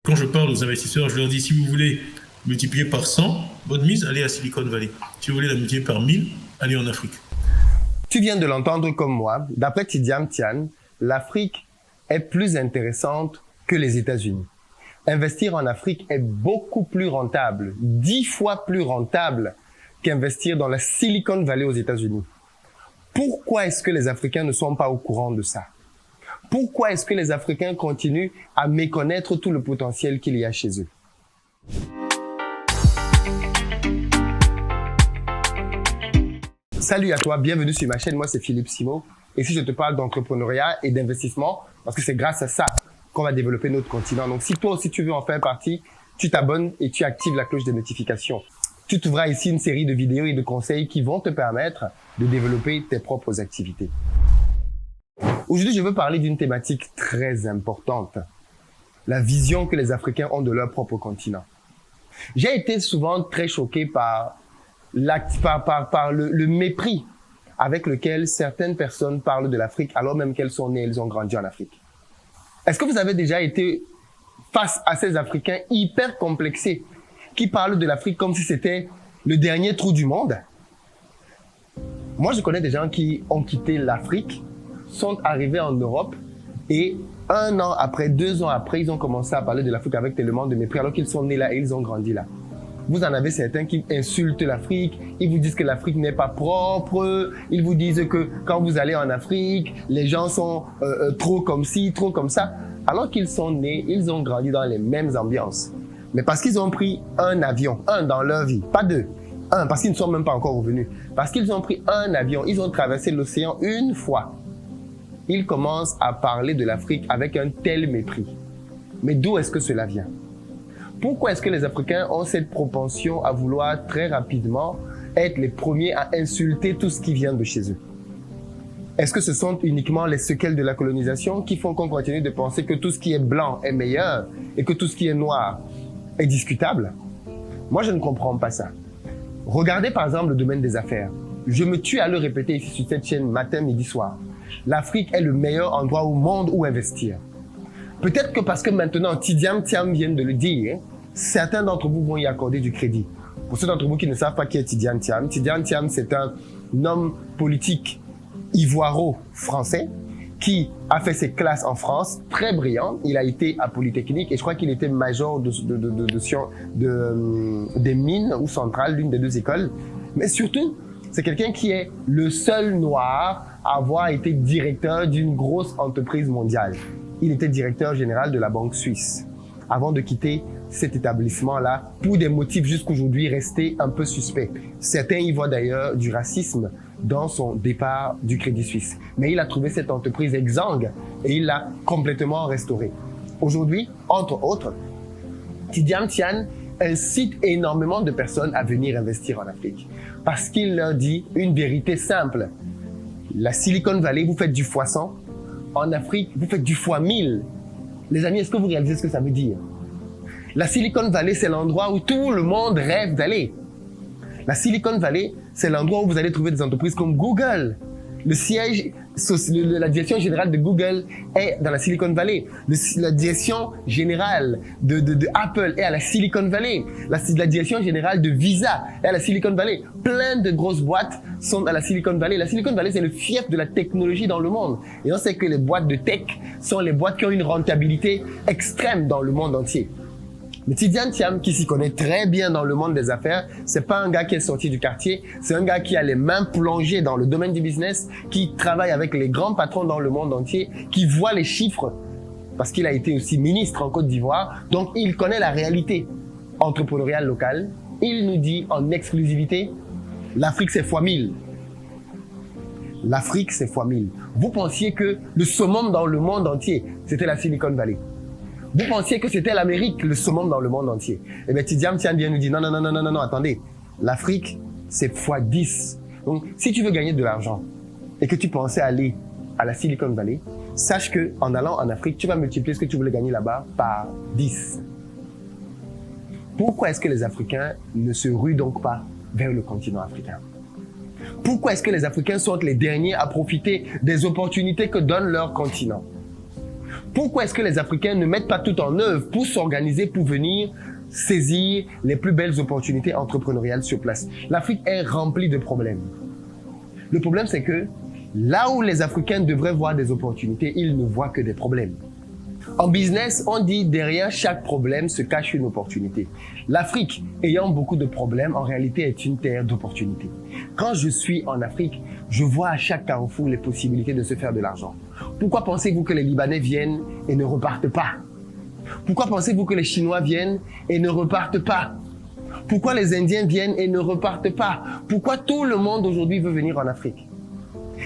Quand je parle aux investisseurs, je leur dis, si vous voulez multiplier par 100, bonne mise, allez à Silicon Valley. Si vous voulez la multiplier par 1000, allez en Afrique. Tu viens de l'entendre comme moi. D'après Tidjane Thiam, l'Afrique est plus intéressante que les États-Unis. Investir en Afrique est beaucoup plus rentable, 10 fois plus rentable qu'investir dans la Silicon Valley aux États-Unis. Pourquoi est-ce que les Africains ne sont pas au courant de ça? Pourquoi est-ce que les Africains continuent à méconnaître tout le potentiel qu'il y a chez eux? Salut à toi, bienvenue sur ma chaîne, moi c'est Philippe Simo. Et si je te parle d'entrepreneuriat et d'investissement, parce que c'est grâce à ça qu'on va développer notre continent. Donc si toi aussi tu veux en faire partie, tu t'abonnes et tu actives la cloche de notification. Tu trouveras ici une série de vidéos et de conseils qui vont te permettre de développer tes propres activités. Aujourd'hui, je veux parler d'une thématique très importante. La vision que les Africains ont de leur propre continent. J'ai été souvent très choqué par le mépris avec lequel certaines personnes parlent de l'Afrique alors même qu'elles sont nées, elles ont grandi en Afrique. Est-ce que vous avez déjà été face à ces Africains hyper complexés qui parlent de l'Afrique comme si c'était le dernier trou du monde? Moi, je connais des gens qui ont quitté l'Afrique, sont arrivés en Europe et 1 an après, 2 ans après, ils ont commencé à parler de l'Afrique avec tellement de mépris alors qu'ils sont nés là et ils ont grandi là. Vous en avez certains qui insultent l'Afrique, ils vous disent que l'Afrique n'est pas propre, ils vous disent que quand vous allez en Afrique, les gens sont trop comme ci, trop comme ça, alors qu'ils sont nés, ils ont grandi dans les mêmes ambiances. Mais parce qu'ils ont pris un avion, un dans leur vie, pas 2, un, parce qu'ils ne sont même pas encore revenus, parce qu'ils ont pris un avion, ils ont traversé l'océan une fois, ils commencent à parler de l'Afrique avec un tel mépris. Mais d'où est-ce que cela vient? Pourquoi est-ce que les Africains ont cette propension à vouloir très rapidement être les premiers à insulter tout ce qui vient de chez eux? Est-ce que ce sont uniquement les séquelles de la colonisation qui font qu'on continue de penser que tout ce qui est blanc est meilleur et que tout ce qui est noir est discutable? Moi, je ne comprends pas ça. Regardez par exemple le domaine des affaires. Je me tue à le répéter ici sur cette chaîne matin, midi, soir. L'Afrique est le meilleur endroit au monde où investir. Peut-être que parce que maintenant, Tidjane Thiam vient de le dire, certains d'entre vous vont y accorder du crédit. Pour ceux d'entre vous qui ne savent pas qui est Tidjane Thiam, c'est un homme politique ivoiro-français qui a fait ses classes en France, très brillant. Il a été à Polytechnique et je crois qu'il était major des mines ou centrales, l'une des 2 écoles. Mais surtout, c'est quelqu'un qui est le seul noir à avoir été directeur d'une grosse entreprise mondiale. Il était directeur général de la Banque Suisse avant de quitter cet établissement-là pour des motifs jusqu'aujourd'hui restés un peu suspects. Certains y voient d'ailleurs du racisme dans son départ du Crédit Suisse. Mais il a trouvé cette entreprise exsangue et il l'a complètement restaurée. Aujourd'hui, entre autres, Tidjane Thiam incite énormément de personnes à venir investir en Afrique parce qu'il leur dit une vérité simple. La Silicon Valley, vous faites du x100. En Afrique, vous faites du x1000. Les amis, est-ce que vous réalisez ce que ça veut dire? La Silicon Valley, c'est l'endroit où tout le monde rêve d'aller. La Silicon Valley, c'est l'endroit où vous allez trouver des entreprises comme Google. Le siège, la direction générale de Google est dans la Silicon Valley. La direction générale de Apple est à la Silicon Valley. La direction générale de Visa est à la Silicon Valley. Plein de grosses boîtes sont à la Silicon Valley. La Silicon Valley, c'est le fief de la technologie dans le monde. Et on sait que les boîtes de tech sont les boîtes qui ont une rentabilité extrême dans le monde entier. Mais Tidjane Thiam, qui s'y connaît très bien dans le monde des affaires, c'est pas un gars qui est sorti du quartier, c'est un gars qui a les mains plongées dans le domaine du business, qui travaille avec les grands patrons dans le monde entier, qui voit les chiffres, parce qu'il a été aussi ministre en Côte d'Ivoire, donc il connaît la réalité entrepreneuriale locale. Il nous dit en exclusivité, l'Afrique c'est x1000. L'Afrique c'est x1000. Vous pensiez que le summum dans le monde entier, c'était la Silicon Valley. Vous pensiez que c'était l'Amérique, le summum dans le monde entier. Eh bien, Tidjane Thiam vient nous dire, non, attendez. L'Afrique, c'est x10. Donc, si tu veux gagner de l'argent et que tu pensais aller à la Silicon Valley, sache que en allant en Afrique, tu vas multiplier ce que tu voulais gagner là-bas par 10. Pourquoi est-ce que les Africains ne se ruent donc pas vers le continent africain? Pourquoi est-ce que les Africains sont les derniers à profiter des opportunités que donne leur continent? Pourquoi est-ce que les Africains ne mettent pas tout en œuvre pour s'organiser, pour venir saisir les plus belles opportunités entrepreneuriales sur place? L'Afrique est remplie de problèmes. Le problème, c'est que là où les Africains devraient voir des opportunités, ils ne voient que des problèmes. En business, on dit derrière chaque problème se cache une opportunité. L'Afrique, ayant beaucoup de problèmes, en réalité est une terre d'opportunités. Quand je suis en Afrique, je vois à chaque carrefour les possibilités de se faire de l'argent. Pourquoi pensez-vous que les Libanais viennent et ne repartent pas? Pourquoi pensez-vous que les Chinois viennent et ne repartent pas? Pourquoi les Indiens viennent et ne repartent pas? Pourquoi tout le monde aujourd'hui veut venir en Afrique?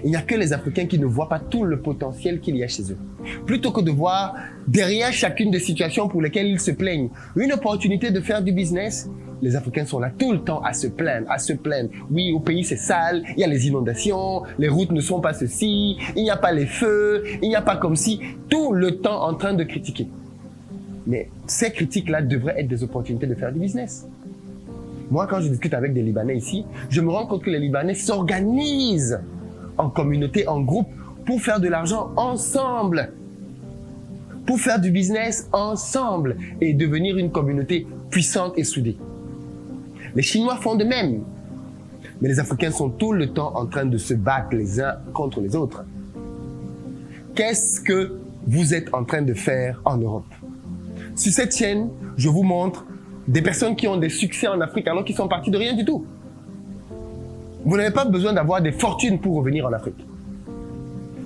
Il n'y a que les Africains qui ne voient pas tout le potentiel qu'il y a chez eux. Plutôt que de voir derrière chacune des situations pour lesquelles ils se plaignent une opportunité de faire du business, les Africains sont là tout le temps à se plaindre, à se plaindre. Oui, au pays c'est sale, il y a les inondations, les routes ne sont pas ceci, il n'y a pas les feux, il n'y a pas comme si, tout le temps en train de critiquer. Mais ces critiques-là devraient être des opportunités de faire du business. Moi, quand je discute avec des Libanais ici, je me rends compte que les Libanais s'organisent en communauté, en groupe, pour faire de l'argent ensemble, pour faire du business ensemble et devenir une communauté puissante et soudée. Les Chinois font de même, mais les Africains sont tout le temps en train de se battre les uns contre les autres. Qu'est-ce que vous êtes en train de faire en Europe? Sur cette chaîne, je vous montre des personnes qui ont des succès en Afrique alors qu'ils sont partis de rien du tout. Vous n'avez pas besoin d'avoir des fortunes pour revenir en Afrique.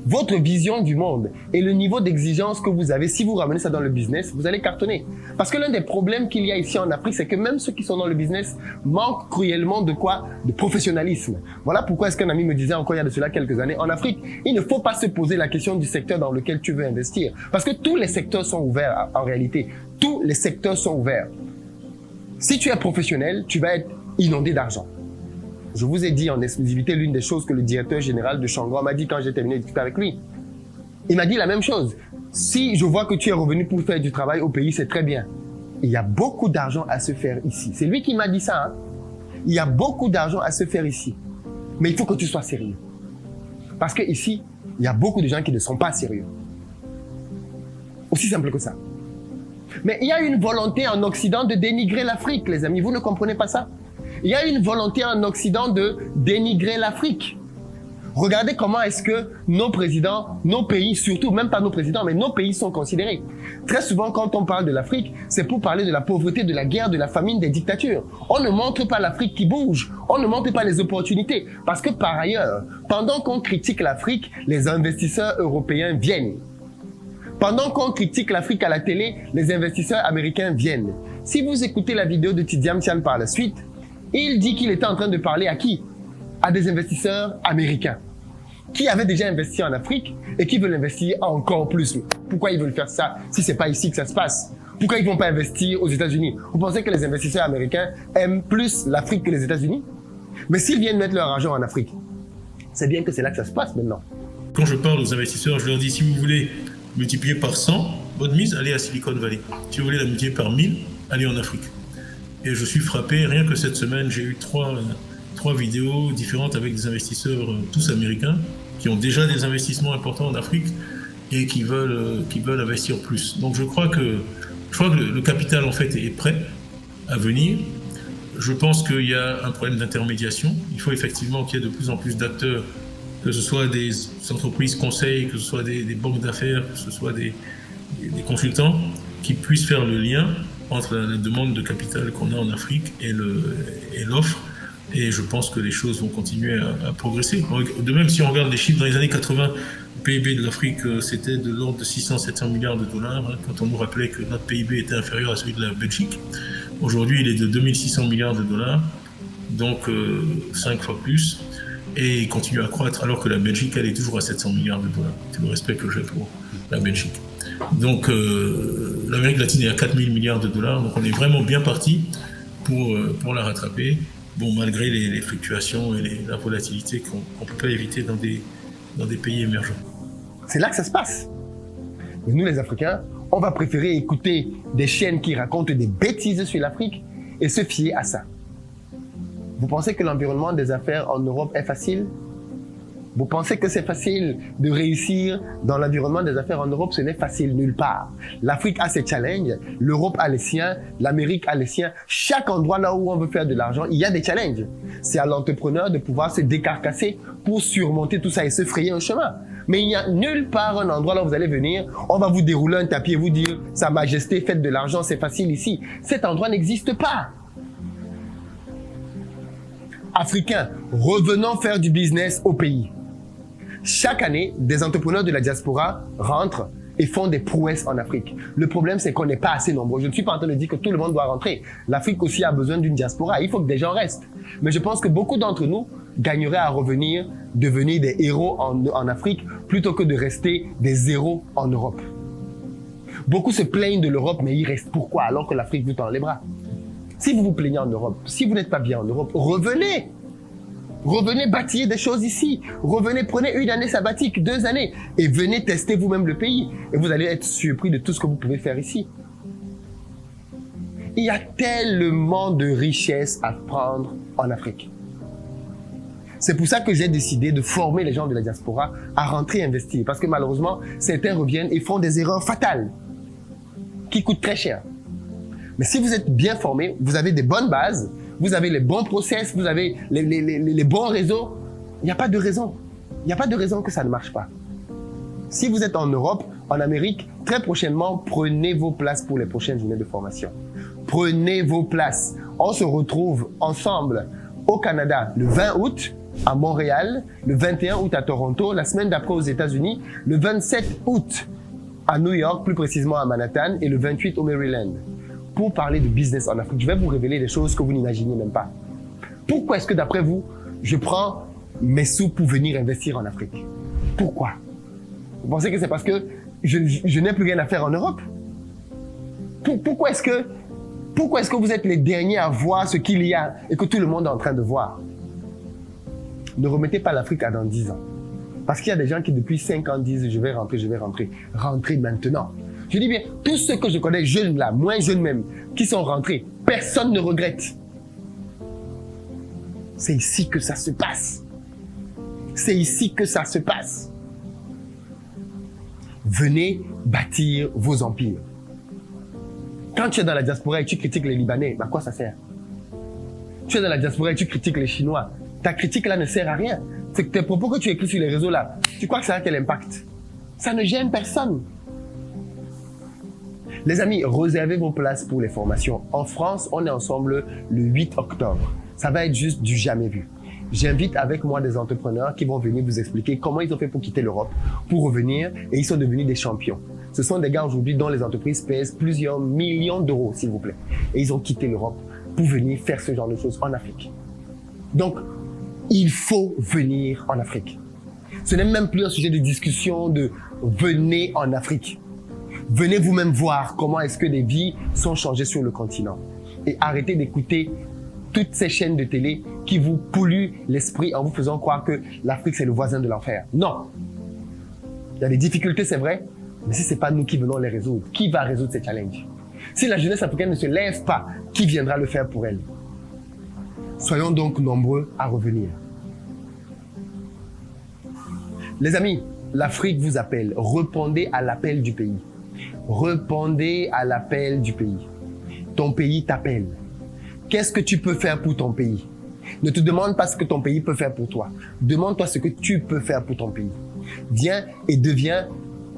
Votre vision du monde et le niveau d'exigence que vous avez, si vous ramenez ça dans le business, vous allez cartonner. Parce que l'un des problèmes qu'il y a ici en Afrique, c'est que même ceux qui sont dans le business manquent cruellement de quoi? De professionnalisme. Voilà pourquoi est-ce qu'un ami me disait encore il y a de cela quelques années, en Afrique, il ne faut pas se poser la question du secteur dans lequel tu veux investir. Parce que tous les secteurs sont ouverts en réalité. Tous les secteurs sont ouverts. Si tu es professionnel, tu vas être inondé d'argent. Je vous ai dit en exclusivité l'une des choses que le directeur général de Shanghai m'a dit quand j'ai terminé de discuter avec lui. Il m'a dit la même chose. Si je vois que tu es revenu pour faire du travail au pays, c'est très bien. Il y a beaucoup d'argent à se faire ici. C'est lui qui m'a dit ça. Hein? Il y a beaucoup d'argent à se faire ici. Mais il faut que tu sois sérieux. Parce que ici, il y a beaucoup de gens qui ne sont pas sérieux. Aussi simple que ça. Mais il y a une volonté en Occident de dénigrer l'Afrique, les amis. Vous ne comprenez pas ça? Il y a une volonté en Occident de dénigrer l'Afrique. Regardez comment est-ce que nos présidents, nos pays, surtout, même pas nos présidents, mais nos pays sont considérés. Très souvent, quand on parle de l'Afrique, c'est pour parler de la pauvreté, de la guerre, de la famine, des dictatures. On ne montre pas l'Afrique qui bouge. On ne montre pas les opportunités. Parce que par ailleurs, pendant qu'on critique l'Afrique, les investisseurs européens viennent. Pendant qu'on critique l'Afrique à la télé, les investisseurs américains viennent. Si vous écoutez la vidéo de Tidiam Tian par la suite, il dit qu'il était en train de parler à qui? À des investisseurs américains qui avaient déjà investi en Afrique et qui veulent investir encore plus. Pourquoi ils veulent faire ça si c'est pas ici que ça se passe? Pourquoi ils vont pas investir aux États-Unis? Vous pensez que les investisseurs américains aiment plus l'Afrique que les États-Unis? Mais s'ils viennent mettre leur argent en Afrique, c'est bien que c'est là que ça se passe maintenant. Quand je parle aux investisseurs, je leur dis, si vous voulez multiplier par 100 votre mise, allez à Silicon Valley. Si vous voulez la multiplier par 1000, allez en Afrique. Et je suis frappé, rien que cette semaine, j'ai eu trois vidéos différentes avec des investisseurs, tous américains, qui ont déjà des investissements importants en Afrique et qui veulent investir plus. Donc je crois que le capital en fait est prêt à venir. Je pense qu'il y a un problème d'intermédiation. Il faut effectivement qu'il y ait de plus en plus d'acteurs, que ce soit des entreprises conseils, que ce soit des banques d'affaires, que ce soit des consultants, qui puissent faire le lien entre la demande de capital qu'on a en Afrique et l'offre. Et je pense que les choses vont continuer à progresser. De même, si on regarde les chiffres, dans les années 80, le PIB de l'Afrique, c'était de l'ordre de 600-700 milliards de dollars, hein, quand on nous rappelait que notre PIB était inférieur à celui de la Belgique. Aujourd'hui, il est de 2600 milliards de dollars, donc 5 fois plus, et il continue à croître, alors que la Belgique, elle est toujours à 700 milliards de dollars. C'est le respect que j'ai pour la Belgique. Donc l'Amérique latine est à 4000 milliards de dollars, donc on est vraiment bien parti pour la rattraper, bon, malgré les fluctuations et la volatilité qu'on ne peut pas éviter dans des pays émergents. C'est là que ça se passe. Mais nous les Africains, on va préférer écouter des chaînes qui racontent des bêtises sur l'Afrique et se fier à ça. Vous pensez que l'environnement des affaires en Europe est facile? Vous pensez que c'est facile de réussir dans l'environnement des affaires en Europe? Ce n'est facile nulle part. L'Afrique a ses challenges, l'Europe a les siens, l'Amérique a les siens. Chaque endroit là où on veut faire de l'argent, il y a des challenges. C'est à l'entrepreneur de pouvoir se décarcasser pour surmonter tout ça et se frayer un chemin. Mais il n'y a nulle part un endroit là où vous allez venir, on va vous dérouler un tapis et vous dire « Sa Majesté, faites de l'argent, c'est facile ici ». Cet endroit n'existe pas. Africains, revenons faire du business au pays. Chaque année, des entrepreneurs de la diaspora rentrent et font des prouesses en Afrique. Le problème, c'est qu'on n'est pas assez nombreux. Je ne suis pas en train de dire que tout le monde doit rentrer. L'Afrique aussi a besoin d'une diaspora. Il faut que des gens restent. Mais je pense que beaucoup d'entre nous gagneraient à revenir, devenir des héros en Afrique, plutôt que de rester des zéros en Europe. Beaucoup se plaignent de l'Europe, mais ils restent pourquoi? Alors que l'Afrique vous tend les bras. Si vous vous plaignez en Europe, si vous n'êtes pas bien en Europe, revenez. Revenez bâtir des choses ici. Revenez, prenez une année sabbatique, 2 années et venez tester vous-même le pays. Et vous allez être surpris de tout ce que vous pouvez faire ici. Il y a tellement de richesses à prendre en Afrique. C'est pour ça que j'ai décidé de former les gens de la diaspora à rentrer investir. Parce que malheureusement, certains reviennent et font des erreurs fatales qui coûtent très cher. Mais si vous êtes bien formé, vous avez des bonnes bases, vous avez les bons process, vous avez les bons réseaux, il n'y a pas de raison. Il n'y a pas de raison que ça ne marche pas. Si vous êtes en Europe, en Amérique, très prochainement, prenez vos places pour les prochaines journées de formation. Prenez vos places. On se retrouve ensemble au Canada le 20 août à Montréal, le 21 août à Toronto, la semaine d'après aux États-Unis, le 27 août à New York, plus précisément à Manhattan, et le 28 au Maryland. Pour parler de business en Afrique, je vais vous révéler des choses que vous n'imaginez même pas. Pourquoi est-ce que d'après vous, je prends mes sous pour venir investir en Afrique? Pourquoi? Vous pensez que c'est parce que je n'ai plus rien à faire en Europe? Pourquoi est-ce que vous êtes les derniers à voir ce qu'il y a et que tout le monde est en train de voir? Ne remettez pas l'Afrique à dans 10 ans. Parce qu'il y a des gens qui depuis 5 ans disent « je vais rentrer, je vais rentrer ». Rentrez maintenant. Je dis bien, tous ceux que je connais, jeunes là, moins jeunes même, qui sont rentrés, personne ne regrette. C'est ici que ça se passe. C'est ici que ça se passe. Venez bâtir vos empires. Quand tu es dans la diaspora et tu critiques les Libanais, à quoi ça sert? Tu es dans la diaspora et tu critiques les Chinois. Ta critique là ne sert à rien. C'est que tes propos que tu écris sur les réseaux là, tu crois que ça a quel impact? Ça ne gêne personne. Les amis, réservez vos places pour les formations. En France, on est ensemble le 8 octobre. Ça va être juste du jamais vu. J'invite avec moi des entrepreneurs qui vont venir vous expliquer comment ils ont fait pour quitter l'Europe, pour revenir, et ils sont devenus des champions. Ce sont des gars aujourd'hui dont les entreprises pèsent plusieurs millions d'euros, s'il vous plaît. Et ils ont quitté l'Europe pour venir faire ce genre de choses en Afrique. Donc, il faut venir en Afrique. Ce n'est même plus un sujet de discussion de venez en Afrique. Venez vous-même voir comment est-ce que des vies sont changées sur le continent. Et arrêtez d'écouter toutes ces chaînes de télé qui vous polluent l'esprit en vous faisant croire que l'Afrique c'est le voisin de l'enfer. Non. Il y a des difficultés, c'est vrai, mais si ce n'est pas nous qui venons les résoudre, qui va résoudre ces challenges? Si la jeunesse africaine ne se lève pas, qui viendra le faire pour elle? Soyons donc nombreux à revenir. Les amis, l'Afrique vous appelle. Répondez à l'appel du pays. Répondez à l'appel du pays. Ton pays t'appelle. Qu'est-ce que tu peux faire pour ton pays? Ne te demande pas ce que ton pays peut faire pour toi. Demande-toi ce que tu peux faire pour ton pays. Viens et deviens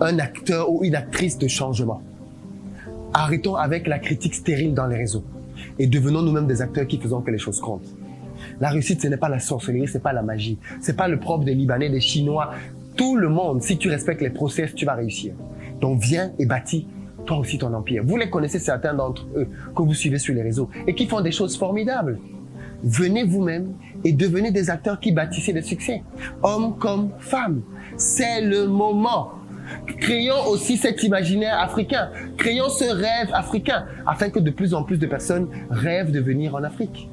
un acteur ou une actrice de changement. Arrêtons avec la critique stérile dans les réseaux et devenons nous-mêmes des acteurs qui faisons que les choses comptent. La réussite, ce n'est pas la sorcellerie, ce n'est pas la magie. Ce n'est pas le propre des Libanais, des Chinois. Tout le monde, si tu respectes les process, tu vas réussir. Donc viens et bâtis toi aussi ton empire. Vous les connaissez certains d'entre eux que vous suivez sur les réseaux et qui font des choses formidables. Venez vous-même et devenez des acteurs qui bâtissent des succès. Hommes comme femmes. C'est le moment. Créons aussi cet imaginaire africain. Créons ce rêve africain afin que de plus en plus de personnes rêvent de venir en Afrique.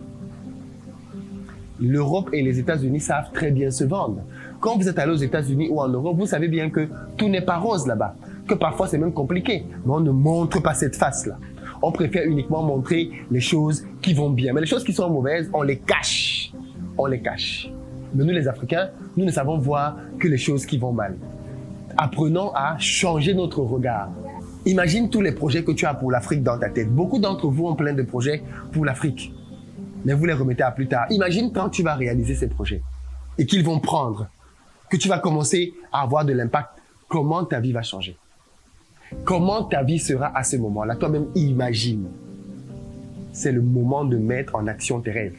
L'Europe et les États-Unis savent très bien se vendre. Quand vous êtes allé aux États-Unis ou en Europe, vous savez bien que tout n'est pas rose là-bas, que parfois c'est même compliqué. Mais on ne montre pas cette face-là. On préfère uniquement montrer les choses qui vont bien. Mais les choses qui sont mauvaises, on les cache. On les cache. Mais nous, les Africains, nous ne savons voir que les choses qui vont mal. Apprenons à changer notre regard. Imagine tous les projets que tu as pour l'Afrique dans ta tête. Beaucoup d'entre vous ont plein de projets pour l'Afrique, mais vous les remettez à plus tard. Imagine quand tu vas réaliser ces projets et qu'ils vont prendre, que tu vas commencer à avoir de l'impact. Comment ta vie va changer? Comment ta vie sera à ce moment-là? Toi-même, imagine. C'est le moment de mettre en action tes rêves.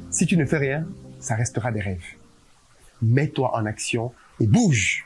Si tu ne fais rien, ça restera des rêves. Mets-toi en action et bouge.